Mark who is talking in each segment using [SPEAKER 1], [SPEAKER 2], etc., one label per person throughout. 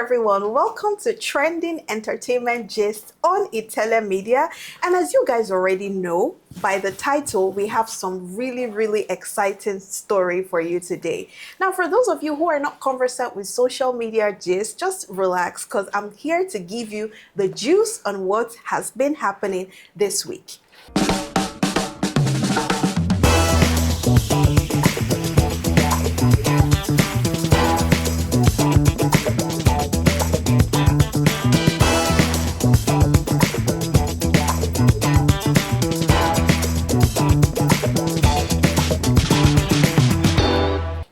[SPEAKER 1] everyone, welcome to Trending Entertainment Gist on Itele Media. And as you guys already know by the title, we have some really exciting story for you today. Now, for those of you who are not conversant with social media gist, just relax because I'm here to give you the juice on what has been happening this week.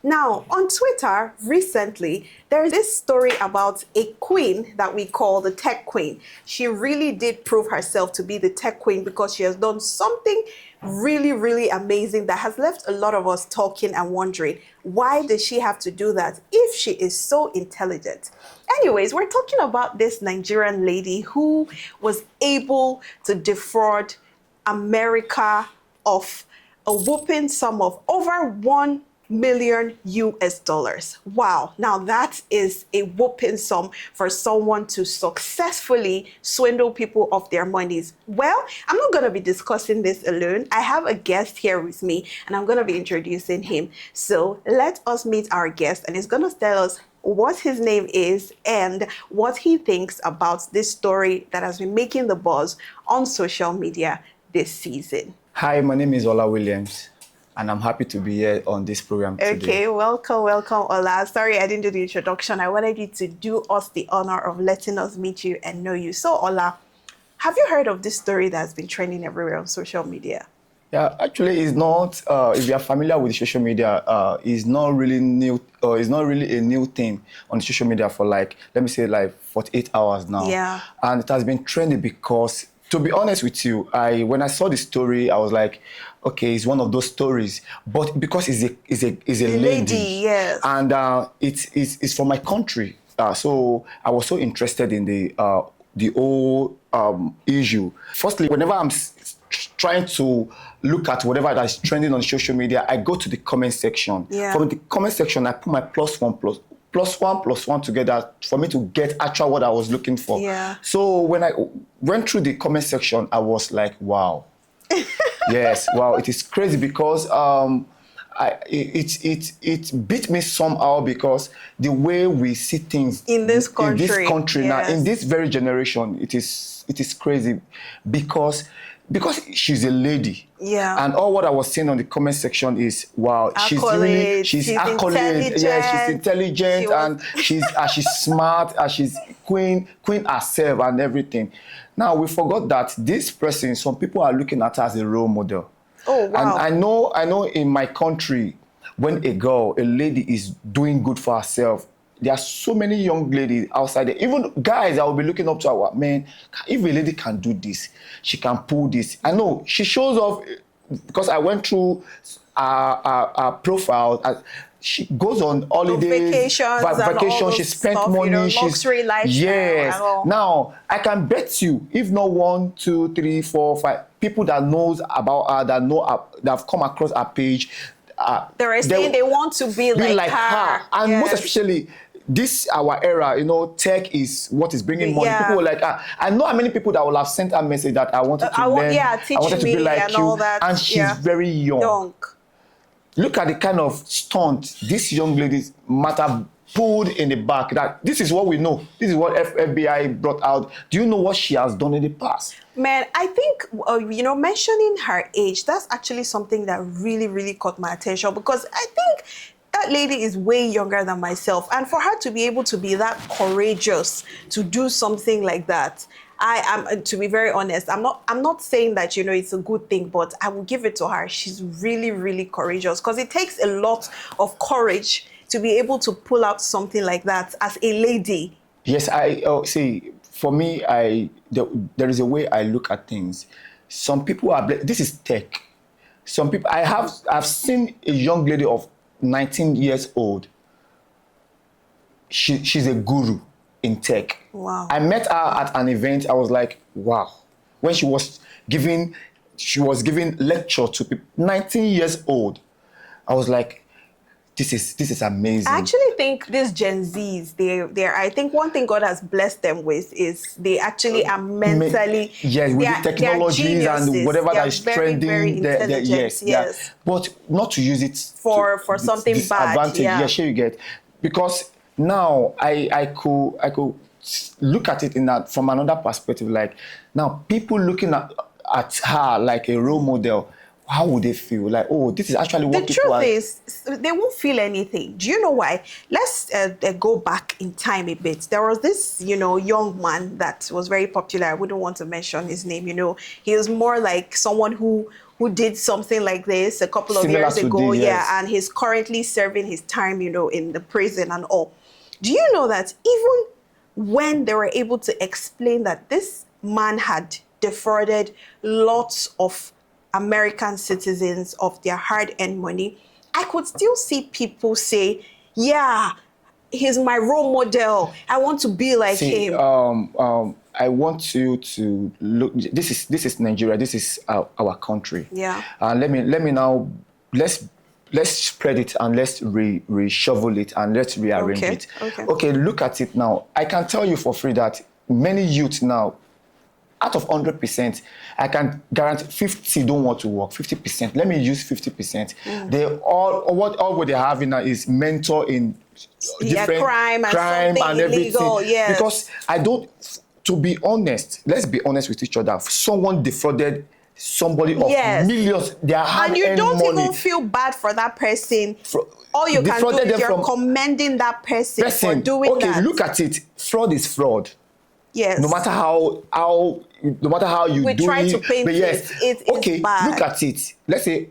[SPEAKER 1] Now, on Twitter, recently, there's this story about a queen that we call the tech queen. She really did prove herself to be the tech queen because she has done something really amazing that has left a lot of us talking and wondering, why did she have to do that if she is so intelligent? Anyways, we're talking about this Nigerian lady who was able to defraud America of a whopping sum of over $1 million US. Wow. Now that is a whopping sum for someone to successfully swindle people of their monies. Well, I'm not going to be discussing this alone. I have a guest here with me and I'm going to be introducing him. So let us meet our guest and he's going to tell us what his name is and what he thinks about this story that has been making the buzz on social media this season.
[SPEAKER 2] Hi, my name is Ola Williams. And I'm happy to be here on this program today.
[SPEAKER 1] Okay, welcome, Ola. Sorry I didn't do the introduction. I wanted you to do us the honor of letting us meet you and know you. So, Ola, have you heard of this story that's been trending everywhere on social media?
[SPEAKER 2] Yeah, actually, it's not. If you are familiar with social media, it's not really new. It's not really a new thing on social media for let me say 48 hours now.
[SPEAKER 1] Yeah.
[SPEAKER 2] And it has been trending because, to be honest with you, when I saw the story, I was like, okay, it's one of those stories, but because it's a lady,
[SPEAKER 1] yes,
[SPEAKER 2] and it's from my country, so I was so interested in the whole issue. Firstly, whenever I'm trying to look at whatever that's trending on social media, I go to the comment section.
[SPEAKER 1] Yeah.
[SPEAKER 2] From the comment section, I put my plus one together for me to get actual what I was looking for.
[SPEAKER 1] Yeah.
[SPEAKER 2] So when I went through the comment section, I was like, wow. Yes, wow, it is crazy because it beat me somehow because the way we see things
[SPEAKER 1] in this country,
[SPEAKER 2] yes, now, in this very generation, it is crazy because she's a lady.
[SPEAKER 1] Yeah.
[SPEAKER 2] And all what I was saying on the comment section is, wow, she's
[SPEAKER 1] intelligent.
[SPEAKER 2] Yeah, she's intelligent and she's smart, and she's queen herself and everything. Now we forgot that this person, some people are looking at her as a role model.
[SPEAKER 1] Oh wow.
[SPEAKER 2] And I know in my country, when a lady is doing good for herself, there are so many young ladies outside there, even guys that will be looking up to her. Man, if a lady can do this, she can pull this. I know she shows off because I went through her profile. She goes on holidays, vacation. She spent money.
[SPEAKER 1] Luxury lifestyle.
[SPEAKER 2] Yes. Now I can bet you, if not 1, 2, 3, 4, 5 people that knows about her, that have come across her page.
[SPEAKER 1] They're saying they want to be like her.
[SPEAKER 2] And
[SPEAKER 1] yes,
[SPEAKER 2] most especially this our era, tech is what is bringing money.
[SPEAKER 1] Yeah.
[SPEAKER 2] People were like, I know how many people that will have sent a message that I wanted to learn.
[SPEAKER 1] Teach
[SPEAKER 2] I wanted to be like
[SPEAKER 1] and
[SPEAKER 2] you.
[SPEAKER 1] all that.
[SPEAKER 2] And she's very young. Look at the kind of stunt this young lady might have pulled in the back. That this is what we know. This is what FBI brought out. Do you know what she has done in the past?
[SPEAKER 1] Man, I think, mentioning her age, that's actually something that really caught my attention because I think that lady is way younger than myself. And for her to be able to be that courageous to do something like that, I am, to be very honest, I'm not saying that, it's a good thing, but I will give it to her. She's really courageous because it takes a lot of courage to be able to pull out something like that as a lady.
[SPEAKER 2] Yes, see, for me, there is a way I look at things. Some people this is tech. Some people, I've seen a young lady of 19 years old. She's a guru in tech.
[SPEAKER 1] Wow.
[SPEAKER 2] I met her at an event. I was like, wow. When she was giving lecture to people, 19 years old. I was like, this is amazing.
[SPEAKER 1] I actually think these Gen Zs, they're I think one thing God has blessed them with is they actually are mentally,
[SPEAKER 2] yes, with the technologies and whatever that is
[SPEAKER 1] very,
[SPEAKER 2] trending,
[SPEAKER 1] very intelligent.
[SPEAKER 2] yes,
[SPEAKER 1] Yes.
[SPEAKER 2] but not to use it
[SPEAKER 1] For something bad.
[SPEAKER 2] disadvantage.
[SPEAKER 1] Yeah.
[SPEAKER 2] Yeah, sure you get, because now I could look at it from another perspective. Like now, people looking at her like a role model. How would they feel? Like, oh, this is actually what
[SPEAKER 1] the
[SPEAKER 2] people
[SPEAKER 1] truth is, they won't feel anything. Do you know why? Let's go back in time a bit. There was this, young man that was very popular. I wouldn't want to mention his name. He was more like someone who did something like this a couple of
[SPEAKER 2] Similar
[SPEAKER 1] years
[SPEAKER 2] to
[SPEAKER 1] ago.
[SPEAKER 2] this, yes.
[SPEAKER 1] Yeah, and he's currently serving his time, in the prison and all. Do you know that even when they were able to explain that this man had defrauded lots of American citizens of their hard-earned money, I could still see people say, yeah, he's my role model. I want to be like him.
[SPEAKER 2] I want you to look. This is Nigeria. This is our country.
[SPEAKER 1] Yeah.
[SPEAKER 2] Let me now. Let's spread it and let's reshovel it and let's rearrange it. Okay. Look at it now. I can tell you for free that many youths now, out of 100%, I can guarantee 50 don't want to work. 50%. Let me use 50%. They all they're having now is mentor in different
[SPEAKER 1] crime and
[SPEAKER 2] everything.
[SPEAKER 1] illegal, yes.
[SPEAKER 2] Because I don't. To be honest, let's be honest with each other. Someone defrauded somebody of millions. They are hard-earned money.
[SPEAKER 1] And you don't even feel bad for that person. All you can do is you're commending that person for doing that.
[SPEAKER 2] Okay, look at it. Fraud is fraud.
[SPEAKER 1] Yes.
[SPEAKER 2] No matter how you
[SPEAKER 1] we
[SPEAKER 2] do
[SPEAKER 1] try
[SPEAKER 2] it,
[SPEAKER 1] to paint
[SPEAKER 2] but yes.
[SPEAKER 1] it's bad.
[SPEAKER 2] Look at it. Let's say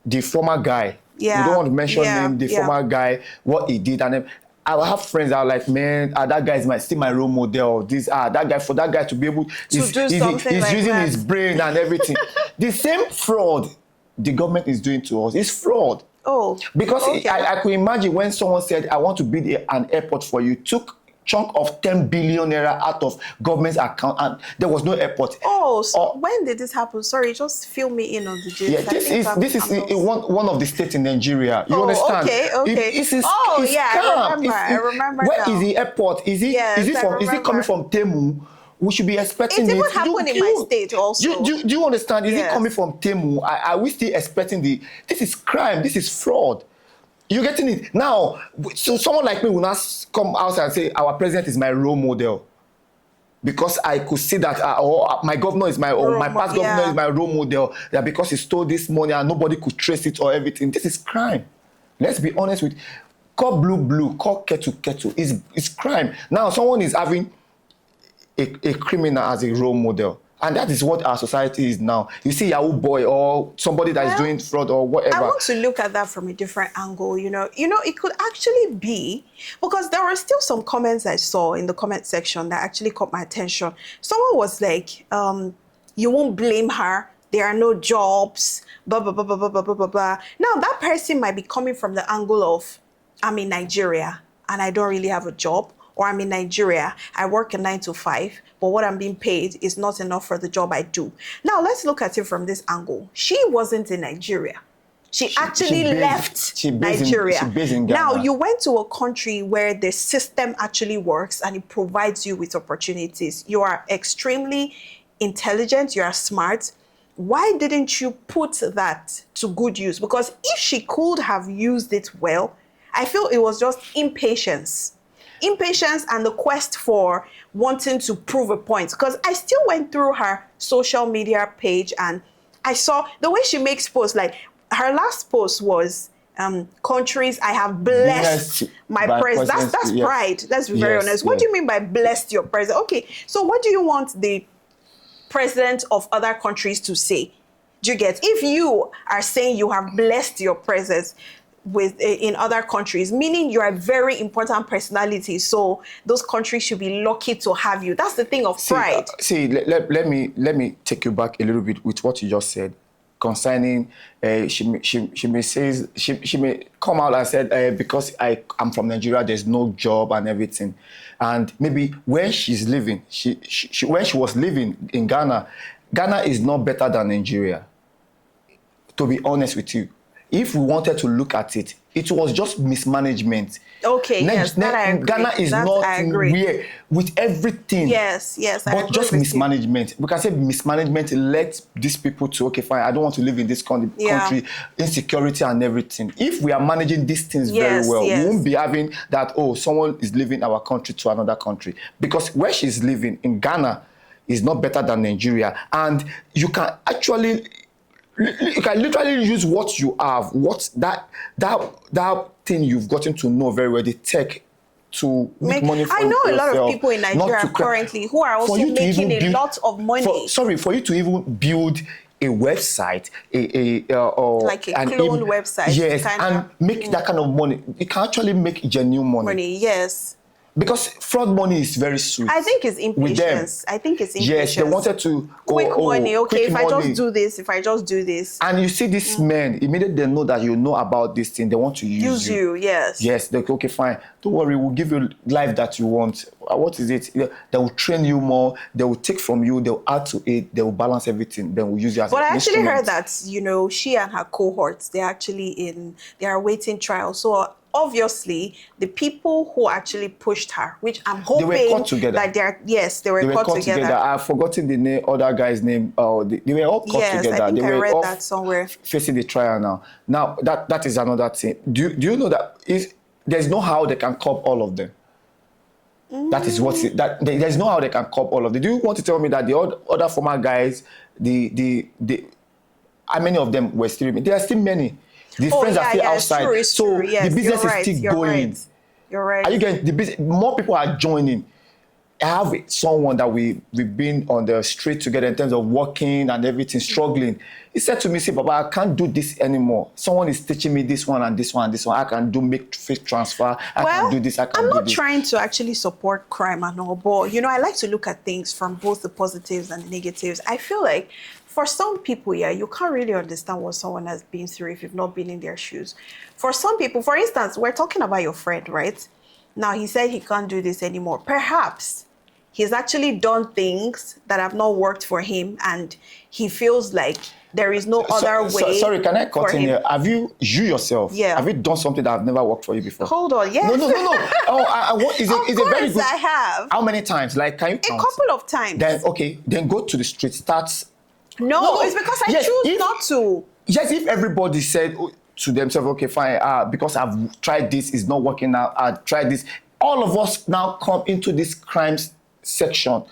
[SPEAKER 2] the former guy.
[SPEAKER 1] Yeah.
[SPEAKER 2] We don't want to mention him. The former guy, what he did, and then I will have friends that are like, man, that guy is still my role model. For that guy to be able
[SPEAKER 1] to do something
[SPEAKER 2] he's
[SPEAKER 1] like
[SPEAKER 2] using
[SPEAKER 1] that.
[SPEAKER 2] His brain and everything. The same fraud the government is doing to us is fraud.
[SPEAKER 1] Oh,
[SPEAKER 2] because
[SPEAKER 1] okay.
[SPEAKER 2] I could imagine when someone said, I want to build an airport for you, took chunk of 10 billion naira out of government's account and there was no airport.
[SPEAKER 1] Oh, so when did this happen? Sorry, just fill me in on the gist.
[SPEAKER 2] Yeah, this is one of the states in Nigeria. You understand?
[SPEAKER 1] Okay. I remember
[SPEAKER 2] Where
[SPEAKER 1] now.
[SPEAKER 2] is the airport? Is it coming from Temu? We should be expecting it.
[SPEAKER 1] It even happened in my state also.
[SPEAKER 2] Do you understand? Is it coming from Temu? Are we still expecting this is crime, this is fraud. You're getting it? Now, so someone like me will not come out and say, our president is my role model. Because I could see that, my governor is my past governor is my role model. That because he stole this money and nobody could trace it or everything. This is crime. Let's be honest with you. Call blue, call kettle. It's crime. Now, someone is having a criminal as a role model. And that is what our society is now. You see Yahoo boy or somebody that is doing fraud or whatever.
[SPEAKER 1] I want to look at that from a different angle. It could actually be, because there were still some comments I saw in the comment section that actually caught my attention. Someone was like, you won't blame her. There are no jobs, blah, blah, blah, blah, blah, blah, blah, blah. Now, that person might be coming from the angle of, I'm in Nigeria and I don't really have a job. Or I'm in Nigeria, I work a 9 to 5, but what I'm being paid is not enough for the job I do. Now, let's look at it from this angle. She wasn't in Nigeria. She actually left Nigeria.
[SPEAKER 2] She's based in Ghana.
[SPEAKER 1] Now, you went to a country where the system actually works and it provides you with opportunities. You are extremely intelligent, you are smart. Why didn't you put that to good use? Because if she could have used it well, I feel it was just impatience and the quest for wanting to prove a point. Because I still went through her social media page and I saw the way she makes posts. Like her last post was countries I have blessed my president. That's pride. Let's be very honest. What do you mean by blessed your president? Okay, so what do you want the president of other countries to say? Do you get? If you are saying you have blessed your president in other countries, meaning you're a very important personality, so those countries should be lucky to have you. That's the thing of pride.
[SPEAKER 2] Let me take you back a little bit with what you just said concerning she may come out and said because I'm from Nigeria, there's no job and everything, and maybe where she's living, when she was living in Ghana is not better than Nigeria. To be honest with you, if we wanted to look at it, it was just mismanagement.
[SPEAKER 1] Okay, yes, that I agree.
[SPEAKER 2] Ghana is
[SPEAKER 1] That
[SPEAKER 2] not
[SPEAKER 1] I agree.
[SPEAKER 2] where with everything.
[SPEAKER 1] Yes, I
[SPEAKER 2] But
[SPEAKER 1] agree
[SPEAKER 2] just
[SPEAKER 1] with
[SPEAKER 2] mismanagement. We can say mismanagement led these people to, okay, fine, I don't want to live in this country, insecurity and everything. If we are managing these things very well, we won't be having that, oh, someone is leaving our country to another country. Because where she's living in Ghana is not better than Nigeria. And you can actually, you can literally use what you have, what that thing you've gotten to know very well, the tech, to make money for yourself.
[SPEAKER 1] I know a lot of people in Nigeria currently who are also making a lot of money.
[SPEAKER 2] For you to even build a website,
[SPEAKER 1] like a clone website.
[SPEAKER 2] Yes, and make that kind of money. You can actually make genuine money.
[SPEAKER 1] Yes.
[SPEAKER 2] Because fraud money is very sweet.
[SPEAKER 1] I think it's impatience.
[SPEAKER 2] Yes, they wanted to
[SPEAKER 1] quick money. Okay, if I just do this.
[SPEAKER 2] And you see these men, immediately they know that you know about this thing, they want to use you.
[SPEAKER 1] Yes.
[SPEAKER 2] Yes, they're okay, fine. Don't worry, we'll give you life that you want. What is it? They will train you more, they will take from you, they'll add to it, they will balance everything, then we'll use you as an instrument.
[SPEAKER 1] But I actually heard that, she and her cohorts, they are awaiting trial. So obviously, the people who actually pushed her, which I'm hoping
[SPEAKER 2] they were caught together.
[SPEAKER 1] That they were caught together.
[SPEAKER 2] I've forgotten the other guy's name. They were all caught together.
[SPEAKER 1] I think
[SPEAKER 2] they
[SPEAKER 1] I
[SPEAKER 2] were
[SPEAKER 1] read
[SPEAKER 2] all
[SPEAKER 1] that somewhere.
[SPEAKER 2] Facing the trial now. Now that is another thing. Do you know that there's no how they can cop all of them? That is there's no how they can cop all of them. Do you want to tell me that the other former guys, how many of them were still? There are still many. The friends are still outside.
[SPEAKER 1] It's true.
[SPEAKER 2] The business is still going.
[SPEAKER 1] You're right.
[SPEAKER 2] Are you getting the business? More people are joining. I have someone that we've been on the street together in terms of working and everything, struggling. He said to me, "See, Papa, I can't do this anymore. Someone is teaching me this one and this one and this one. I can make fake transfer. I can do this.
[SPEAKER 1] I'm not trying to actually support crime and all, but I like to look at things from both the positives and the negatives. I feel like for some people, you can't really understand what someone has been through if you've not been in their shoes. For some people, for instance, we're talking about your friend, right? Now, he said he can't do this anymore. Perhaps he's actually done things that have not worked for him, and he feels like there is no other way.
[SPEAKER 2] Sorry, can I cut in here? Have you yourself, have you done something that have never worked for you before?
[SPEAKER 1] Hold on, yes.
[SPEAKER 2] No. Is it very good?
[SPEAKER 1] I have.
[SPEAKER 2] How many times? Like, can you count?
[SPEAKER 1] A couple of times.
[SPEAKER 2] Then go to the street, start.
[SPEAKER 1] No, it's because I choose not to.
[SPEAKER 2] Yes, if everybody said to themselves, okay, fine, because I've tried this, it's not working out, I've tried this. All of us now come into this crimes section.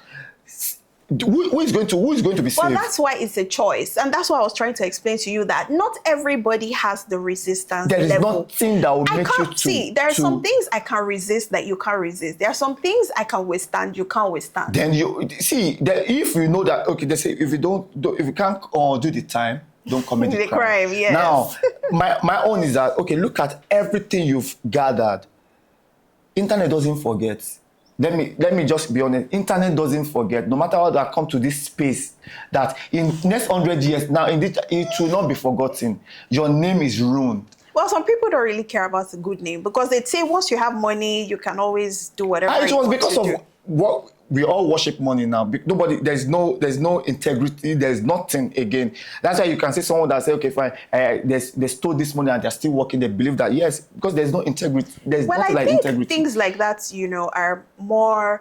[SPEAKER 2] Who is going to be saved?
[SPEAKER 1] Well, that's why it's a choice. And that's why I was trying to explain to you that not everybody has the resistance level.
[SPEAKER 2] There is nothing that will make you
[SPEAKER 1] see. There are some things I can resist that you can't resist. There are some things I can withstand you can't withstand.
[SPEAKER 2] Then you see that if you know that, okay, they say if you can't do the time, don't commit the crime.
[SPEAKER 1] Yes.
[SPEAKER 2] Now, my own is that, okay, look at everything you've gathered. Internet doesn't forget. Let me just be honest. Internet doesn't forget. No matter how I come to this space, that in next 100 years now, it will not be forgotten. Your name is ruined.
[SPEAKER 1] Well, some people don't really care about a good name because they say once you have money, you can always do whatever.
[SPEAKER 2] It was because of what we all worship money now. There's no integrity. There's nothing again. That's why you can see someone that say, okay, fine, they stole this money and they're still working. They believe that yes, because there's no integrity. There's nothing like integrity.
[SPEAKER 1] Things like that, are more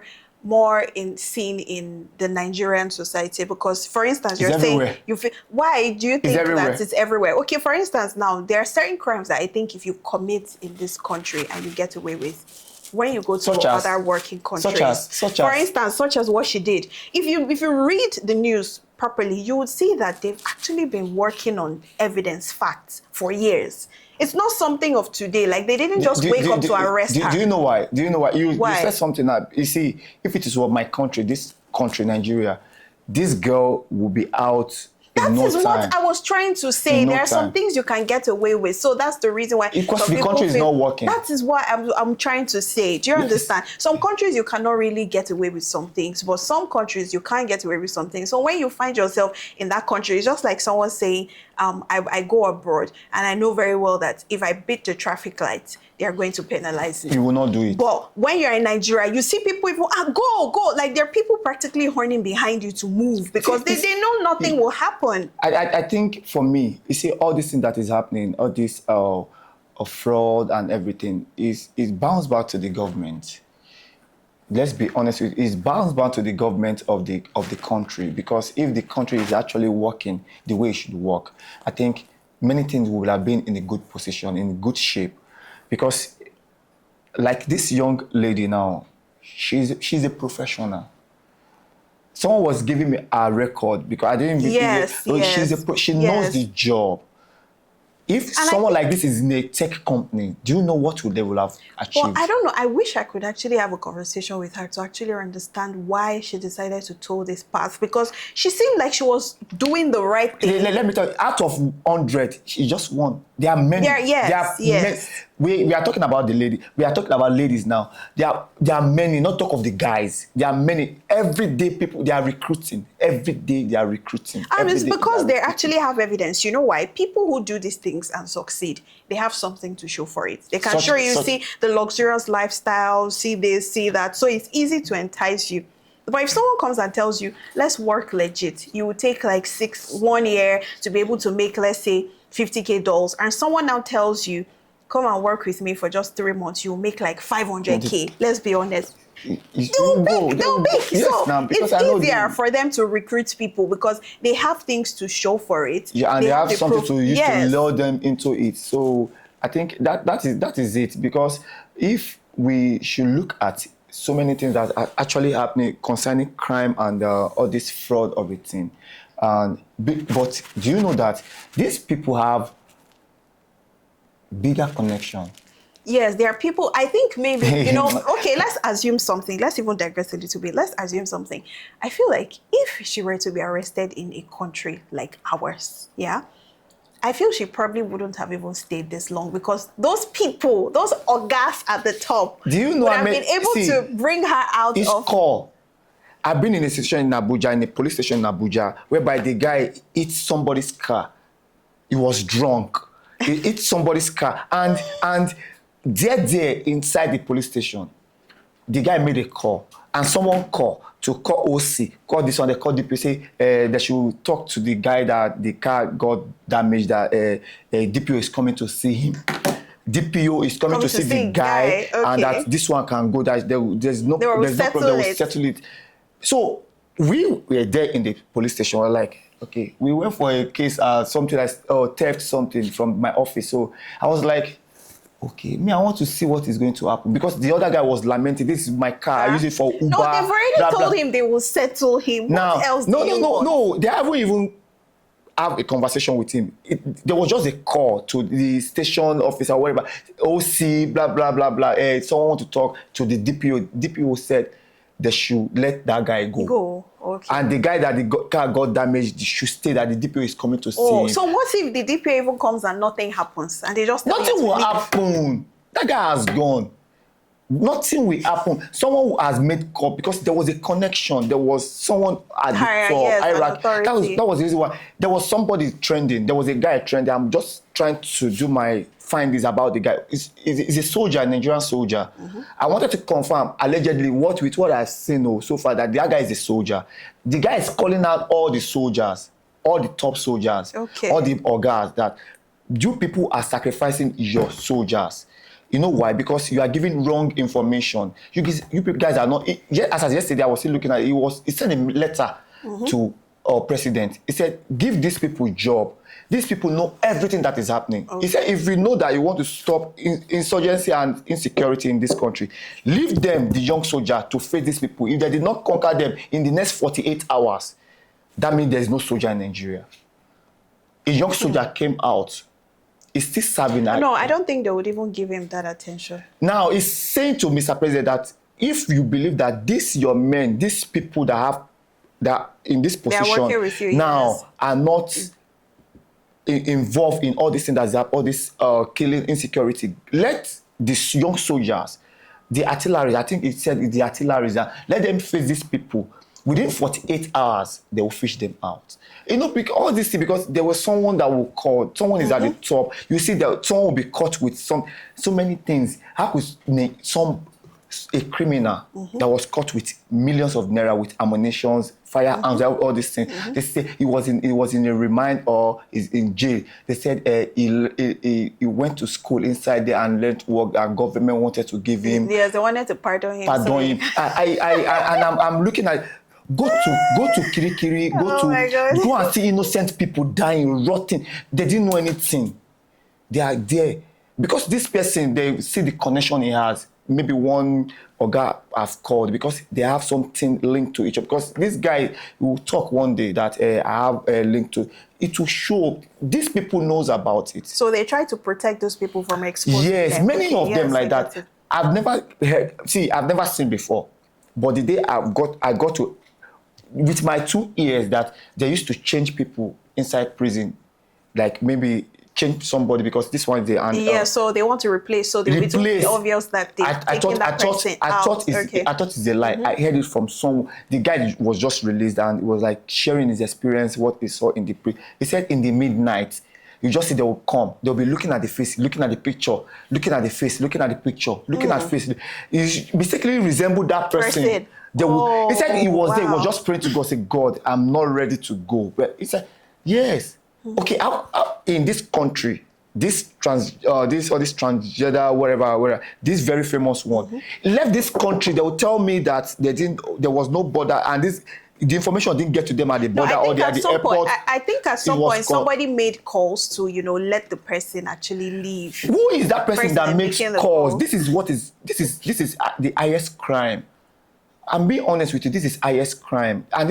[SPEAKER 1] seen in the Nigerian society because, for instance, you're saying why do you think that it's everywhere? Okay, for instance, now there are certain crimes that I think if you commit in this country and you get away with, when you go to other working countries, for instance, such as what she did. If you read the news properly, you would see that they've actually been working on evidence, facts for years. It's not something of today. Like they didn't just wake up to arrest her.
[SPEAKER 2] Do you know why? You said something that, you see, if it is what my country, this country, Nigeria, this girl will be out.
[SPEAKER 1] That is what I was trying to say. There are some things you can get away with. So that's the reason why.
[SPEAKER 2] Because the country is not working.
[SPEAKER 1] That is what I'm trying to say. Do you understand? Some countries you cannot really get away with some things, but some countries you can't get away with some things. So when you find yourself in that country, it's just like someone saying, I go abroad and I know very well that if I beat the traffic lights, they are going to penalize me.
[SPEAKER 2] You will not do it.
[SPEAKER 1] But when you're in Nigeria, you see people even, go. Like there are people practically horning behind you to move because they know nothing will happen.
[SPEAKER 2] I think for me, you see, all this thing that is happening, all this fraud and everything, is bounced back to the government. Let's be honest with you, it's bounced back to the government of the country, because if the country is actually working the way it should work, I think many things would have been in a good position, in good shape. Because like this young lady now, she's a professional. Someone was giving me a record because I didn't. She knows the job. If someone like this is in a tech company, do you know what they will have achieved?
[SPEAKER 1] Well, I don't know. I wish I could actually have a conversation with her to actually understand why she decided to tow this path, because she seemed like she was doing the right thing.
[SPEAKER 2] Let me tell you, out of 100, she just won. There are many. We are talking about the lady. We are talking about ladies now. There are many, not talk of the guys. There are many. Every day people, they are recruiting. Every day they are recruiting.
[SPEAKER 1] And it's because they actually have evidence. You know why? People who do these things and succeed, they have something to show for it. They can show you, see the luxurious lifestyle, see this, see that. So it's easy to entice you. But if someone comes and tells you, let's work legit, you will take like 1 year to be able to make, let's say, $50K, and someone now tells you, come and work with me for just 3 months, you'll make like 500K. Let's be honest. They'll pick. So it's easier for them to recruit people because they have things to show for it.
[SPEAKER 2] Yeah, and they have something to use to lure them into it. So I think that is it. Because if we should look at so many things that are actually happening concerning crime and all this fraud of a thing, but do you know that these people have bigger connection?
[SPEAKER 1] Yes, there are people, I think maybe, okay, let's assume something. Let's even digress a little bit. Let's assume something. I feel like if she were to be arrested in a country like ours, yeah, I feel she probably wouldn't have even stayed this long, because those people, those ogas at the top,
[SPEAKER 2] do you know,
[SPEAKER 1] would have been able to bring her out of...
[SPEAKER 2] Call. I've been in a situation in Abuja, in a police station in Abuja, whereby the guy hit somebody's car. He was drunk. He hit somebody's car, and there inside the police station, the guy made a call, and someone called to call OC, call this one, they call DPO, say they should talk to the guy that the car got damaged, that DPO is coming to see him. DPO is coming to see the guy, okay, and that this one can go, that there's no problem, they will settle it. So we were there in the police station, we're like, okay, we went for a case, something like theft something from my office. So I was like, okay, I want to see what is going to happen, because the other guy was lamenting, this is my car, I use it for Uber.
[SPEAKER 1] No, they've already told him they will settle him.
[SPEAKER 2] Now,
[SPEAKER 1] what else do you want?
[SPEAKER 2] No, they haven't even have a conversation with him. There was just a call to the station officer, whatever, OC, blah, blah, blah, blah. Someone want to talk to the DPO. DPO said they should let that guy go. Okay. And the guy that the car got damaged, they should stay, that the DPO is coming to see him.
[SPEAKER 1] So what if the DPO even comes and nothing happens, and they just...
[SPEAKER 2] Nothing will happen. That guy has gone. Nothing will happen. Someone has made call, because there was a connection. There was someone at the top. That was the reason why. There was somebody trending. There was a guy trending. I'm just trying to do my findings about the guy. He's a soldier, a Nigerian soldier. Mm-hmm. I wanted to confirm, allegedly, with what I've seen so far, that the guy is a soldier. The guy is calling out all the soldiers, all the top soldiers, all the ogas, that you people are sacrificing your soldiers. You know why? Because you are giving wrong information. You guys are not... As yesterday, I was still looking at it. He sent a letter to our president. He said, give these people a job. These people know everything that is happening. He said, if you know that you want to stop insurgency and insecurity in this country, leave them, the young soldier, to face these people. If they did not conquer them in the next 48 hours, that means there is no soldier in Nigeria. A young soldier came out. Is still serving.
[SPEAKER 1] No, I don't think they would even give him that attention.
[SPEAKER 2] Now, he's saying to Mr. President that if you believe that your men, these people that in this position now are not involved in all these things that have all this killing, insecurity, let these young soldiers, the artillery, I think it said the artillery, let them face these people Within 48 hours, they will fish them out. You know, all this thing, because there was someone that will call, someone is at the top. You see that someone will be caught with so many things. How could a criminal that was caught with millions of naira with ammunitions, firearms, all these things? They say he was in a remand or is in jail. They said he went to school inside there and learned work, and government wanted to give him.
[SPEAKER 1] Yes, they wanted to pardon him.
[SPEAKER 2] I'm looking at. Go to Kirikiri, go and see innocent people dying, rotting. They didn't know anything. They are there. Because this person, they see the connection he has. Maybe one Oga has called because they have something linked to each other. Because this guy will talk one day that I have a link to. It will show. These people knows about it.
[SPEAKER 1] So they try to protect those people from exposure.
[SPEAKER 2] Yes, many of them like that. I've never heard. See, I've never seen before. But the day I got to, with my 2 ears, that they used to change people inside prison, like maybe change somebody because this one they
[SPEAKER 1] so they want to replace. So they will be obvious that they taking that person out.
[SPEAKER 2] I thought it's a lie. I heard it from someone. The guy was just released and he was like sharing his experience, what he saw in the he said in the midnight, you just see they will come. They'll be looking at the face, looking at the picture, looking at the face, looking at the picture, looking at the face. He basically resembled that person. He said he was there. He was just praying to God, say, God, I'm not ready to go. But he said, yes. Okay, in this country, this transgender, whatever, this very famous one, left this country, they will tell me that there was no border, and the information didn't get to them at the border or at the airport.
[SPEAKER 1] I think at some point somebody made calls to, let the person actually leave.
[SPEAKER 2] Who is that person that makes calls? This is the highest crime. I'm being honest with you, this is highest crime. And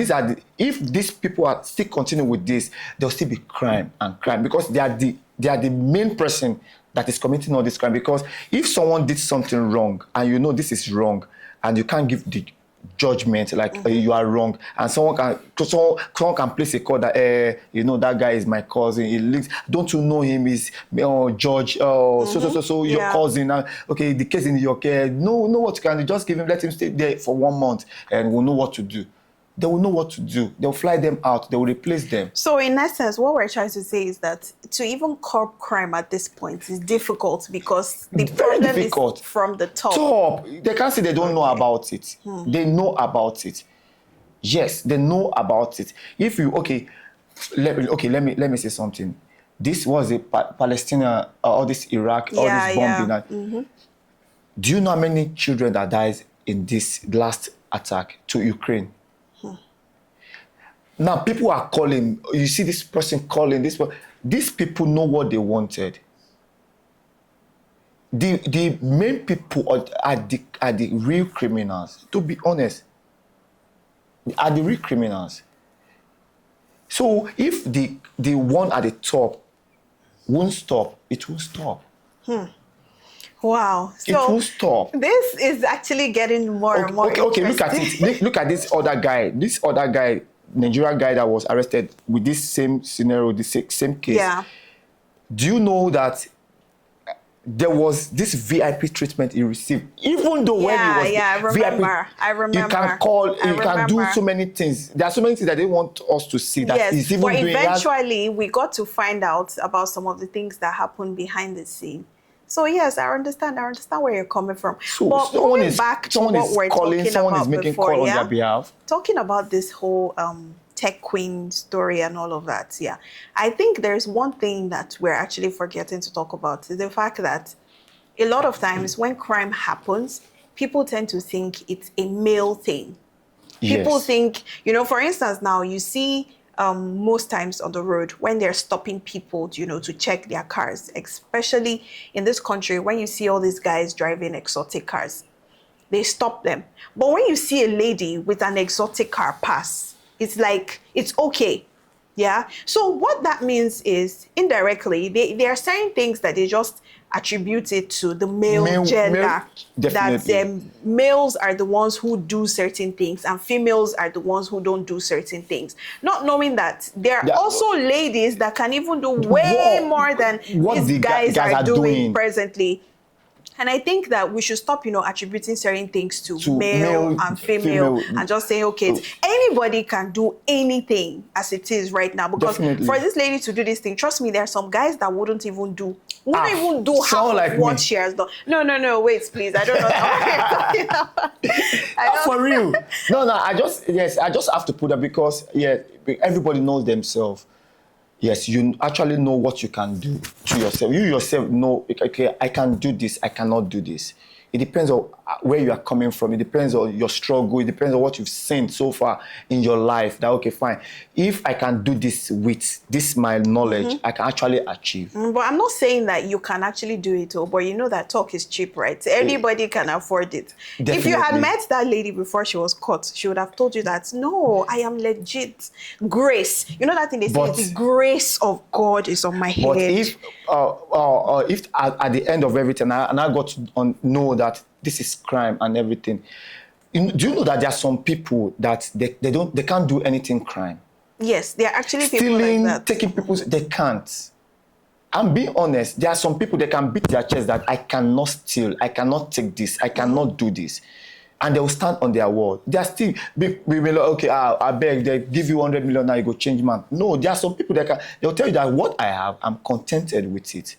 [SPEAKER 2] if these people are still continuing with this, there'll still be crime because they are the main person that is committing all this crime. Because if someone did something wrong and this is wrong and you can't give the judgment like you are wrong, and someone can place a call that that guy is my cousin, he lives, don't you know him, is George, so your cousin, okay, the case in your care, know what you can do, just let him stay there for 1 month and we'll know what to do. They will know what to do. They'll fly them out. They will replace them. So
[SPEAKER 1] in essence, what we're trying to say is that to even curb crime at this point is difficult because the problem is from the top.
[SPEAKER 2] They can't say they don't know about it. They know about it. Yes, they know about it. If you let me say something. This was a Palestinian, all this Iraq, all this bombing. Do you know how many children that died in this last attack to Ukraine? Now, people are calling. You see this person calling. These people know what they wanted. The main people are the real criminals. To be honest, are the real criminals. So if the one at the top won't stop, it will stop.
[SPEAKER 1] Wow.
[SPEAKER 2] So it will stop.
[SPEAKER 1] This is actually getting more and more interesting.
[SPEAKER 2] Look at it. Look at this other guy. This other guy, Nigerian guy that was arrested with this same scenario, the same case. Yeah. Do you know that there was this VIP treatment he received? Even though when he was VIP,
[SPEAKER 1] I remember.
[SPEAKER 2] You can call, you can do so many things. There are so many things that they want us to see. That he's even doing.
[SPEAKER 1] Eventually, we got to find out about some of the things that happened behind the scene. So yes, I understand where you're coming from.
[SPEAKER 2] So
[SPEAKER 1] but
[SPEAKER 2] someone is
[SPEAKER 1] calling,
[SPEAKER 2] someone is making call on their behalf.
[SPEAKER 1] Talking about this whole tech queen story and all of that, I think there's one thing that we're actually forgetting to talk about, is the fact that a lot of times when crime happens, people tend to think it's a male thing. People think, for instance, now you see most times on the road when they're stopping people, to check their cars, especially in this country, when you see all these guys driving exotic cars, they stop them. But when you see a lady with an exotic car pass, it's like, it's okay. Yeah. So what that means is indirectly, they are saying things that they just attribute it to the male gender. That males are the ones who do certain things and females are the ones who don't do certain things. Not knowing that there are also ladies that can even do way more than these guys are doing presently. And I think that we should stop, attributing certain things to
[SPEAKER 2] To
[SPEAKER 1] male
[SPEAKER 2] male,
[SPEAKER 1] and female,
[SPEAKER 2] female.
[SPEAKER 1] and just saying, okay, anybody can do anything as it is right now. Because
[SPEAKER 2] Definitely.
[SPEAKER 1] for this lady to do this thing, trust me, there are some guys that wouldn't even do half
[SPEAKER 2] sound
[SPEAKER 1] of
[SPEAKER 2] like
[SPEAKER 1] what
[SPEAKER 2] me.
[SPEAKER 1] she has done. No, wait, please. I don't know what you're talking about. I
[SPEAKER 2] Not
[SPEAKER 1] don't-
[SPEAKER 2] for real. No, I just have to put that because everybody knows themselves. Yes, you actually know what you can do to yourself. You yourself know, okay, I can do this, I cannot do this. It depends on where you are coming from. It depends on your struggle. It depends on what you've seen so far in your life. That, okay, fine. If I can do this with this my knowledge, I can actually achieve.
[SPEAKER 1] But I'm not saying that you can actually do it all, but you know that talk is cheap, right? Anybody can afford it. If you had
[SPEAKER 2] Definitely.
[SPEAKER 1] met that lady before she was caught, she would have told you that, no, I am legit. Grace. You know that thing they say,
[SPEAKER 2] But-
[SPEAKER 1] the grace of God is on my head.
[SPEAKER 2] But if at the end of everything, I got to know that this is crime and everything, do you know that there are some people that they can't do anything crime?
[SPEAKER 1] Yes, there are actually people
[SPEAKER 2] Stealing,
[SPEAKER 1] like that.
[SPEAKER 2] taking people's, they can't. I'm being honest. There are some people that can beat their chest that I cannot steal, I cannot take this, I cannot do this. And they will stand on their word. They are still, we will like, okay, I beg, they give you 100 million now, you go change man. No, there are some people they'll tell you that what I have, I'm contented with it.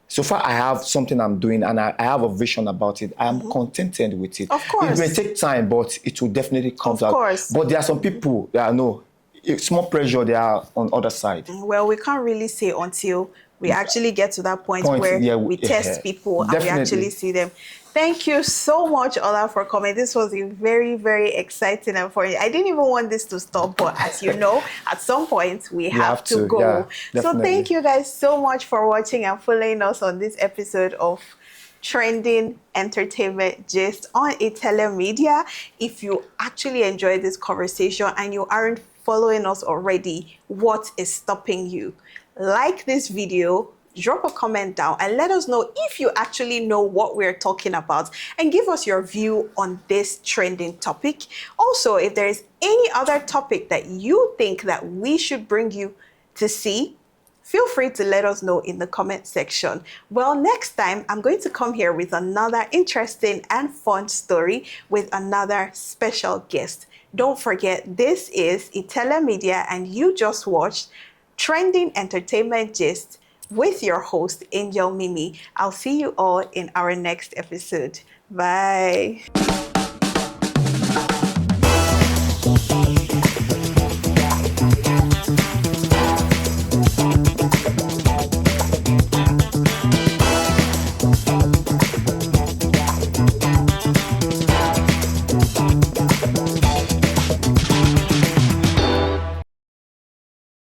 [SPEAKER 2] So far, I have something I'm doing and I have a vision about it. I am contented with it.
[SPEAKER 1] Of course.
[SPEAKER 2] It may take time, but it will definitely come out.
[SPEAKER 1] Of course.
[SPEAKER 2] But there are some people that it's more pressure they are on other side.
[SPEAKER 1] Well, we can't really say until we actually get to that point where
[SPEAKER 2] yeah,
[SPEAKER 1] we test people and we
[SPEAKER 2] definitely.
[SPEAKER 1] actually see them. Thank you so much, Ola, for coming. This was a very, very exciting and funny. I didn't even want this to stop, but as you know, at some point we have to go.
[SPEAKER 2] Yeah,
[SPEAKER 1] so
[SPEAKER 2] definitely.
[SPEAKER 1] thank you guys so much for watching and following us on this episode of Trending Entertainment Gist on Media. If you actually enjoyed this conversation and you aren't following us already, what is stopping you? Like this video, drop a comment down and let us know if you actually know what we're talking about and give us your view on this trending topic. Also, if there is any other topic that you think that we should bring you to see, feel free to let us know in the comment section. Well, next time I'm going to come here with another interesting and fun story with another special guest. Don't forget, this is Media and you just watched Trending Entertainment Gist with your host, Angel Mimi. I'll see you all in our next episode. Bye.